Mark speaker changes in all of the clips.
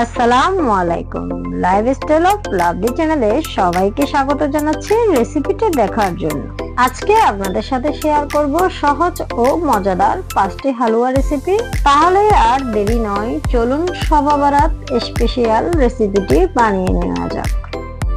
Speaker 1: আসসালামু আলাইকুম। Lifestyle of lovely চ্যানেলে সবাইকে স্বাগত জানাচ্ছি রেসিপিটি দেখার জন্য। আজকে আপনাদের সাথে শেয়ার করব সহজ ও মজাদার 5টি হালুয়া রেসিপি। তাহলে আর দেরি নয়, চলুন শবে বরাত স্পেশাল রেসিপিটি বানিয়ে নেওয়া যাক।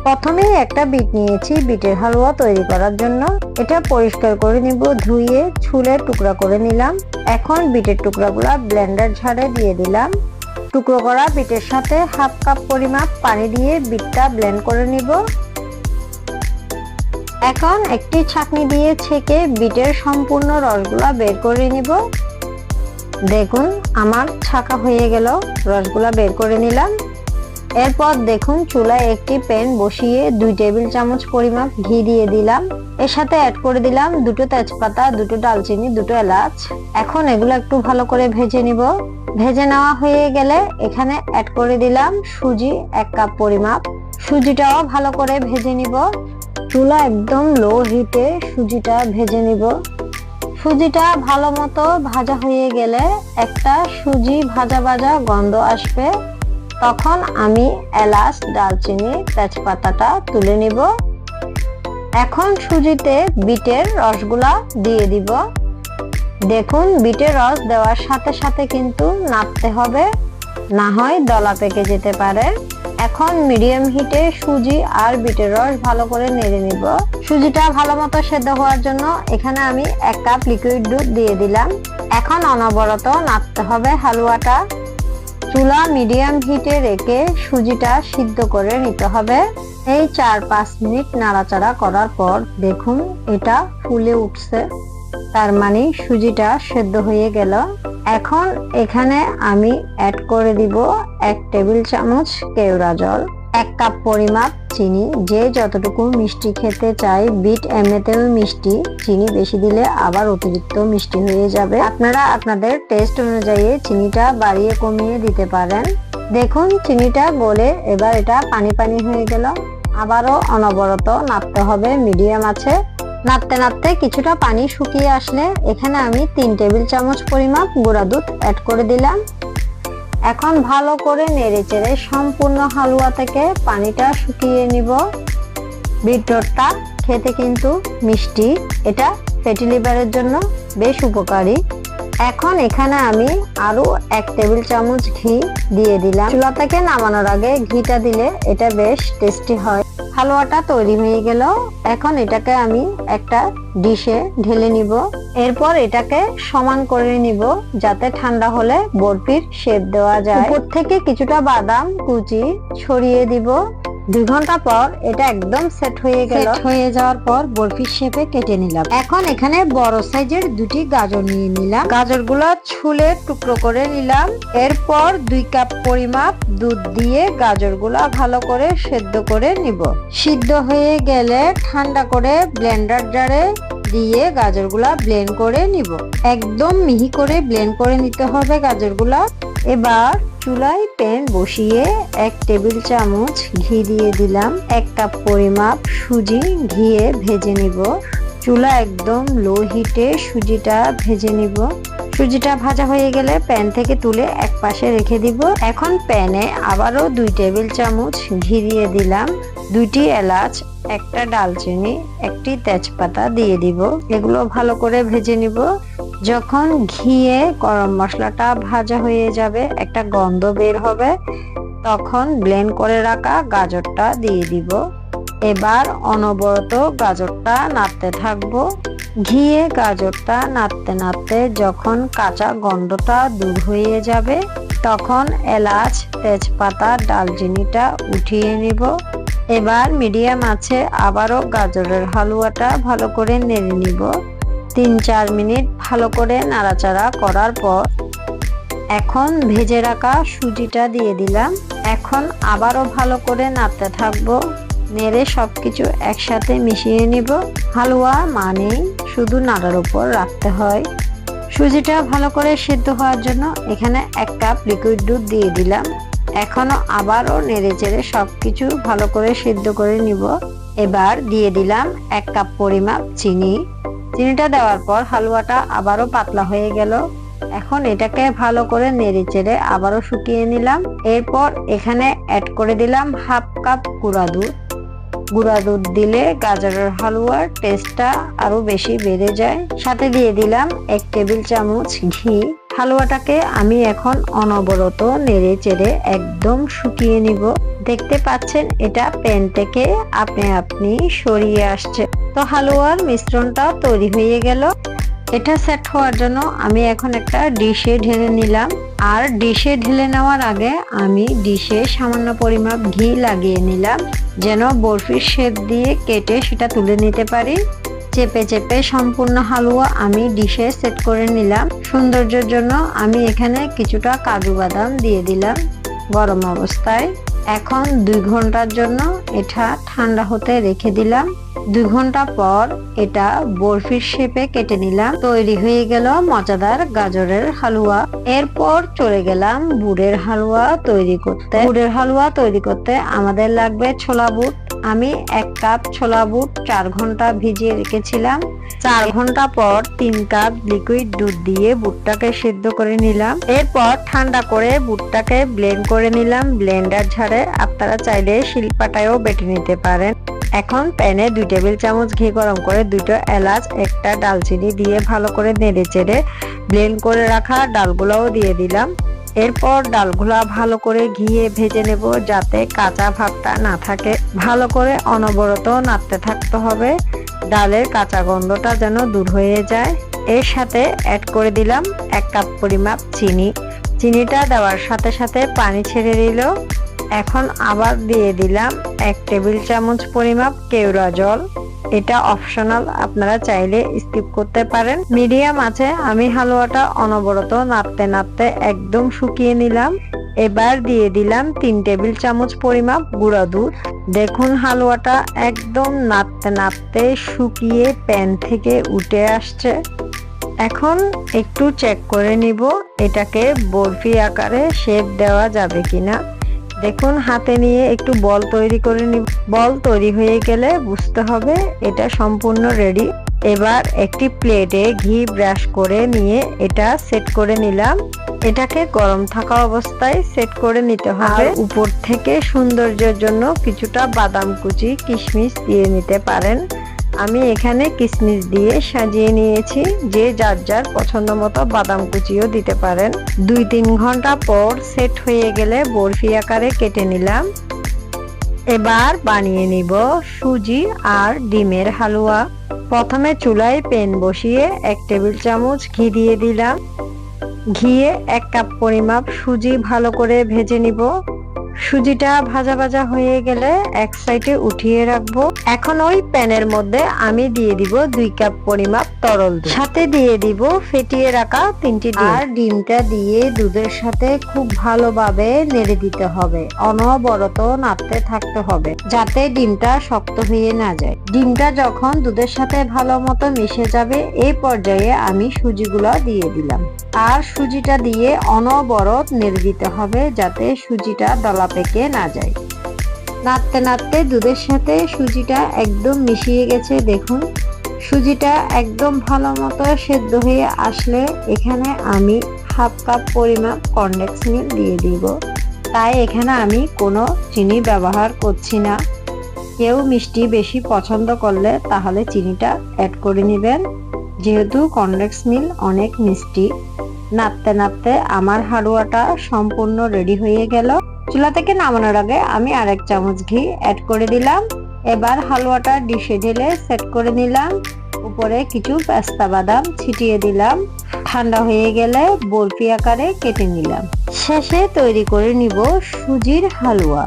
Speaker 1: প্রথমে একটা বিট নিয়েছি বিটের হালুয়া তৈরি করার জন্য। এটা পরিষ্কার করে নিব, ধুয়ে ছুলে টুকরা করে নিলাম। এখন বিটের টুকরাগুলো ব্লেন্ডার ঝাড়ে দিয়ে দিলাম। টুকরো করা বিটের সাথে হাফ কাপ পরিমাপ পানি দিয়ে বিটটা ব্লেন্ড করে নিব। এখন একটি ছাঁকনি দিয়ে ছেঁকে বিটের সম্পূর্ণ রসগুলা বের করে নিব। দেখুন আমার ছাঁকা হয়ে গেল, রসগুলা বের করে নিলাম। এরপর দেখুন চুলায় একটি প্যান বসিয়ে 2 টেবিল চামচ পরিমাপ ঘি দিয়ে দিলাম। এর সাথে অ্যাড করে দিলাম 2টো তেজপাতা, 2টো ডালচিনি, 2টো এলাচ। এখন এগুলো একটু ভালো করে ভেজে নিব। ভেজে নেওয়া হয়ে গেলে এখানে অ্যাড করে দিলাম সুজি 1 কাপ পরিমাপ। সুজিটাও ভালো করে ভেজে নিব। চুলা একদম লো হিটে সুজিটা ভেজে নিব। সুজিটা ভালো মতো ভাজা হয়ে গেলে একটা সুজি ভাজা ভাজা গন্ধ আসবে, তখন আমি এলাচ, ডালচিনি, তেজপাতাটা তুলে নিব। এখন সুজিতে বিটের রসগুলা দিয়ে দিব। দেখুন বিটের রস দেওয়ার সাথে সাথে কিন্তু নাড়তে হবে, না হয় দলা পেকে যেতে পারে। এখন মিডিয়াম হিটে সুজি আর বিটের রস ভালো করে নেড়ে নিব। সুজিটা ভালো মতো সেদ্ধ হওয়ার জন্য এখানে আমি 1 কাপ লিকুইড দুধ দিয়ে দিলাম। এখন অনবরত নাড়তে হবে হালুয়াটা। চুলা মিডিয়াম হিটে রেখে সুজিটা সিদ্ধ করে নিতে হবে। এই 4-5 মিনিট নাড়াচাড়া করার পর দেখুন এটা ফুলে উঠছে, তার মানে সুজিটা সেদ্ধ হয়ে গেল। এখন এখানে আমি অ্যাড করে দিব 1 টেবিল চামচ কেওড়া জল, 1 কাপ পরিমাপ চিনি। যে যতটুকু মিষ্টি খেতে চাই, বিট এমনিতেও মিষ্টি, চিনি বেশি দিলে আবার অতিরিক্ত মিষ্টি হয়ে যাবে। আপনারা আপনাদের টেস্ট অনুযায়ী চিনিটা বাড়িয়ে কমিয়ে দিতে পারেন। দেখুন চিনিটা গলে এবার এটা পানি পানি হয়ে গেল। আবারও অনবরত নাড়তে হবে মিডিয়াম আছে। নাড়তে নাড়তে কিছুটা পানি শুকিয়ে আসলে এখানে আমি 3 টেবিল চামচ পরিমাপ গুঁড়া দুধ অ্যাড করে দিলাম। এখন ভালো করে নেড়েচেড়ে সম্পূর্ণ হালুয়া থেকে পানিটা শুকিয়ে নিব। বিটটা খেতে কিন্তু মিষ্টি, এটা ফ্যাটি লিভারের জন্য বেশ উপকারী। এখন এখানে আমি আরো 1 টেবিল চামচ ঘি দিয়ে দিলাম। চুলা থেকে নামানোর আগে ঘিটা দিলে এটা বেশ টেস্টি হয়। হালুয়াটা তৈরি হয়ে গেল। এখন এটাকে আমি একটা ডিশে ঢেলে নিব। এরপর এটাকে সমান করে নিব যাতে ঠান্ডা হলে বরফির শেপ দেওয়া যায়। উপর থেকে কিছুটা বাদাম কুচি ছড়িয়ে দিব। 2 ঘন্টা পর এটা একদম সেট হয়ে গেল। সেট হয়ে যাওয়ার পর বরফির শেপে কেটে নিলাম। এখন এখানে বড় সাইজের 2টি গাজর নিয়ে নিলাম। গাজরগুলো ছুলে টুকরো করে নিলাম। এরপর 2 কাপ পরিমাপ দুধ দিয়ে গাজরগুলো ভালো করে সেদ্ধ করে নিব। সিদ্ধ হয়ে গেলে ঠান্ডা করে ব্লেন্ডার জারে দিয়ে গাজরগুলা ব্লেন্ড করে নিব। একদম মিহি করে ব্লেন্ড করে নিতে হবে গাজরগুলা। এবার চুলায় প্যান বসিয়ে 1 টেবিল চামচ ঘি দিয়ে দিলাম। 1 কাপ পরিমাপ সুজি ঘিয়ে ভেজে নিব। চুলা একদম লো হিটে সুজিটা ভেজে নিব। সুজিটা ভাজা হয়ে গেলে প্যান থেকে তুলে এক পাশে রেখে দিব। এখন প্যানে আবারও 2 টেবিল চামচ ঘি দিয়ে দিলাম। 2টি এলাচ, 1টা ডালচিনি, 1টি তেজপাতা দিয়ে দিব। এগুলো ভালো করে ভেজে নিব। যখন ঘিয়ে গরম মশলাটা ভাজা হয়ে যাবে, একটা গন্ধ বের হবে, তখন ব্লেন্ড করে রাখা গাজরটা দিয়ে দিব। এবার অনবরত গাজরটা নাড়তে থাকবো। ঘিয়ে গাজরটা নাড়তে নাড়তে যখন কাঁচা গন্ধটা দূর হয়ে যাবে, তখন এলাচ, তেজপাতা, ডালচিনিটা উঠিয়ে নিব। এবার মিডিয়াম আছে আবারও গাজরের হালুয়াটা ভালো করে নেড়ে নিব। 3-4 মিনিট ভালো করে নাড়াচাড়া করার পর এখন ভেজে রাখা সুজিটা দিয়ে দিলাম। এখন আবারও ভালো করে নাড়তে থাকবো। নেড়ে সবকিছু একসাথে মিশিয়ে নিব। হালুয়া মানে শুধু নাড়ার উপর রাখতে হয়। সুজিটা ভালো করে সিদ্ধ হওয়ার জন্য এখানে 1 কাপ লিকুইড দুধ দিয়ে দিলাম। এখনো আবারও নেড়েচেড়ে সবকিছু ভালো করে সিদ্ধ করে নিব। এবার দিয়ে দিলাম 1 কাপ পরিমাপ চিনি। চিনিটা দেওয়ার পর হালুয়াটা আবারও পাতলা হয়ে গেল। এখন এটাকে ভালো করে নেড়েচেড়ে আবারও শুকিয়ে নিলাম। এরপর এখানে অ্যাড করে দিলাম হাফ কাপ গুঁড়া দুধ। গুঁড়া দুধ দিলে গাজরের হালুয়ার টেস্টটা আরো বেশি বেড়ে যায়। সাথে দিয়ে দিলাম 1 টেবিল চামচ ঘি। হালুয়াটাকে আমি এখন অনবরত নেড়ে চেড়ে একদম শুকিয়ে নিব। দেখতে পাচ্ছেন এটা প্যান থেকে আপনি সরিয়ে আসছে। তো হালুয়ার মিশ্রণটা তৈরি হয়ে গেল। এটা সেট হওয়ার জন্য আমি এখন একটা ডিশে ঢেলে নিলাম। আর ডিশে ঢেলে নেওয়ার আগে আমি ডিশে সামান্য পরিমাপ ঘি লাগিয়ে নিলাম, যেন বরফির শেপ দিয়ে কেটে সেটা তুলে নিতে পারি। চেপে চেপে সম্পূর্ণ হালুয়া আমি ডিশে সেট করে নিলাম। সৌন্দর্যের জন্য আমি এখানে কিছুটা কাজু বাদাম দিয়ে দিলাম গরম অবস্থায়। এখন 2 ঘন্টার জন্য এটা ঠান্ডা হতে রেখে দিলাম। 2 ঘন্টা পর এটা বরফির শেপে কেটে নিলাম। তৈরি হয়ে গেল মজাদার গাজরের হালুয়া। এরপর চলে গেলাম গুড়ের হালুয়া তৈরি করতে। গুড়ের হালুয়া তৈরি করতে আমাদের লাগবে ছোলা বুট। আমি 1 কাপ ছোলা বুট 4 ঘন্টা ভিজিয়ে রেখেছিলাম। 4 ঘন্টা পর 3 কাপ লিকুইড দুধ দিয়ে বুটটাকে সিদ্ধ করে নিলাম। এরপর ঠান্ডা করে বুটটাকে ব্লেন্ড করে নিলাম ব্লেন্ডার ঝাড়ে। আপনারা চাইলে শিলপাটায়ও বেটে নিতে পারেন। এখন প্যানে 2 টেবিল চামচ ঘি গরম করে 2টা এলাচ, 1টা দালচিনি দিয়ে ভালো করে নেড়ে চেড়ে ব্লেন্ড করে রাখা ডালগুলোও দিয়ে দিলাম। এরপর ডালগুলা ভালো করে ঘিয়ে ভেজে নেব, যাতে কাঁচা ভাবটা না থাকে। ভালো করে অনবরত নাড়তে থাকতে হবে, ডালের কাঁচা গন্ধটা যেন দূর হয়ে যায়। এর সাথে অ্যাড করে দিলাম 1 কাপ পরিমাপ চিনি। চিনিটা দেওয়ার সাথে সাথে পানি ছেড়ে দিল। এখন আবার দিয়ে দিলাম 1 টেবিল চামচ পরিমাপ কেওড়া জল। এটা অপশনাল, আপনারা চাইলে স্কিপ করতে পারেন। মিডিয়াম আছে আমি হালুয়াটা অনবরত নাড়তে নাড়তে একদম শুকিয়ে নিলাম। এবার দিয়ে দিলাম 3 টেবিল চামচ পরিমাপ গুঁড়া দুধ। দেখুন হালুয়াটা একদম নাড়তে নাড়তে শুকিয়ে প্যান থেকে উঠে আসছে। এখন একটু চেক করে নিব এটাকে বরফি আকারে শেপ দেওয়া যাবে কিনা। দেখুন হাতে নিয়ে একটু বল তৈরি করে নিব। বল তৈরি হয়ে গেলে বুঝতে হবে এটা সম্পূর্ণ রেডি। এবার একটি প্লেটে ঘি ব্রাশ করে নিয়ে এটা সেট করে নিলাম। এটাকে গরম থাকা অবস্থায় সেট করে নিতে হবে। উপর থেকে সৌন্দর্যের জন্য কিছুটা বাদাম কুচি, কিশমিশ দিয়ে নিতে পারেন। আমি এখানে কিশমিশ দিয়ে সাজিয়ে নিয়েছি। যে যার যার পছন্দ মতো বাদাম কুচিও দিতে পারেন। 2-3 ঘন্টা পর সেট হয়ে গেলে বরফি আকারে কেটে নিলাম। এবার বানিয়ে নিব সুজি আর ডিমের হালুয়া। প্রথমে চুলায় প্যান বসিয়ে 1 টেবিল চামচ ঘি দিয়ে দিলাম। ঘিয়ে 1 কাপ পরিমাপ সুজি ভালো করে ভেজে নিব। সুজিটা ভাজা ভাজা হয়ে গেলে এক সাইডে উঠিয়ে রাখবো। এখন ওই প্যানের মধ্যে আমি দিয়ে দিব 2 কাপ পরিমাপ তরল দুধ। সাথে দিয়ে দিব ফেটিয়ে রাখা 3টি ডিম। আর ডিমটা দিয়ে দুধের সাথে খুব ভালোভাবে নেড়ে দিতে হবে। অনবরত নাড়তে থাকতে হবে যাতে ডিমটা শক্ত হয়ে না যায়। ডিমটা যখন দুধের সাথে ভালো মতো মিশে যাবে, এই পর্যায়ে আমি সুজিগুলো দিয়ে দিলাম। আর সুজিটা দিয়ে অনবরত নেড়ে দিতে হবে যাতে সুজিটা দলা পেকে না যায়। নাড়তে নাড়তে দুধের সাথে সুজিটা একদম মিশিয়ে গেছে। দেখুন সুজিটা একদম ভালো মতো সেদ্ধ হয়ে আসলে এখানে আমি হাফ কাপ পরিমাপ কনডেন্স মিল্ক দিয়ে দিব। তাই এখানে আমি কোনো চিনি ব্যবহার করছি না। কেউ মিষ্টি বেশি পছন্দ করলে তাহলে চিনিটা অ্যাড করে নেবেন, যেহেতু কনডেন্স মিল্ক অনেক মিষ্টি। নাড়তে নাড়তে আমার হালুয়াটা সম্পূর্ণ রেডি হয়ে গেল। চুলা থেকে নামানোর আগে আমি আরেক চামচ ঘি অ্যাড করে দিলাম। এবার হালুয়াটা ডিশে ঢেলে সেট করে নিলাম। উপরে কিছু পেস্তা বাদাম ছিটিয়ে দিলাম। ঠান্ডা হয়ে গেলে বরফি আকারে কেটে নিলাম। শেষে তৈরি করে নিব সুজির হালুয়া।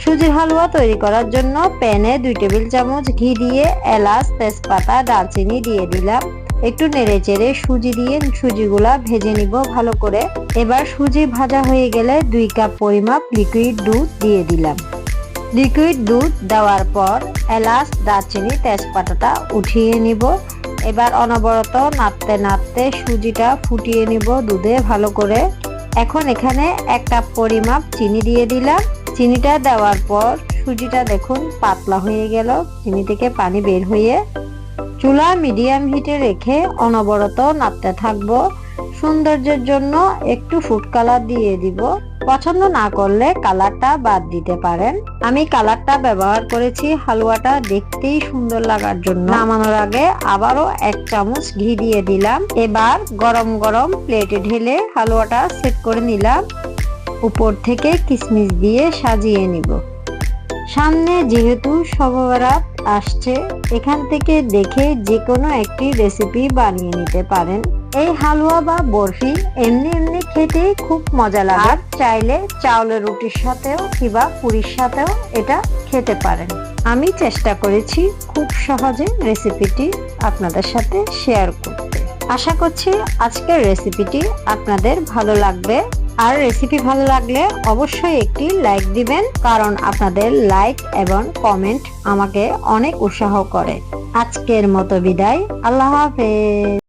Speaker 1: সুজির হালুয়া তৈরি করার জন্য প্যানে 2 টেবিল চামচ ঘি দিয়ে এলাচ, তেজপাতা, দারচিনি দিয়ে দিলাম। একটু নেড়ে চেড়ে সুজি দিয়ে সুজিগুলা ভেজে নিব ভালো করে। এবার সুজি ভাজা হয়ে গেলে 2 কাপ পরিমাপ লিকুইড দুধ দিয়ে দিলাম। লিকুইড দুধ দেওয়ার পর এলাচ, দারচিনি, তেজপাতাটা উঠিয়ে নিব। এবার অনবরত নাড়তে নাড়তে সুজিটা ফুটিয়ে নিব দুধে ভালো করে। এখন এখানে 1 কাপ পরিমাপ চিনি দিয়ে দিলাম। চিনিটা দেওয়ার পর সুজিটা দেখুন পাতলা হয়ে গেল, চিনি থেকে পানি বের হয়ে। চুলা মিডিয়াম হিটে রেখে অনবরত নাড়তে থাকবো। সৌন্দর্যের জন্য একটু ফুড কালার দিয়ে দিব। পছন্দ না করলে কালারটা বাদ দিতে পারেন। আমি কালারটা ব্যবহার করেছি হালুয়াটা দেখতেই সুন্দর লাগার জন্য। নামানোর আগে আবারও 1 চামচ ঘি দিয়ে দিলাম। এবার গরম গরম প্লেটে ঢেলে হালুয়াটা সেট করে নিলাম। উপর থেকে কিশমিশ দিয়ে সাজিয়ে নিব। সামনে যেহেতু শবে বরাত আসছে, এখান থেকে দেখে যে কোনো একটি রেসিপি বানিয়ে নিতে পারেন। এই হালুয়া বা বরফি এমনি এমনি খেতে খুব মজা লাগে। আর চাইলে চাউলের রুটির সাথেও কিংবা পুরির সাথেও এটা খেতে পারেন। আমি চেষ্টা করেছি খুব সহজে রেসিপিটি আপনাদের সাথে শেয়ার করতে। আশা করছি আজকের রেসিপিটি আপনাদের ভালো লাগবে। আর রেসিপি ভালো লাগলে অবশ্যই একটি লাইক দিবেন, কারণ আপনাদের লাইক এবং কমেন্ট আমাকে অনেক উৎসাহ করে। আজকের মতো বিদায়। আল্লাহ হাফেজ।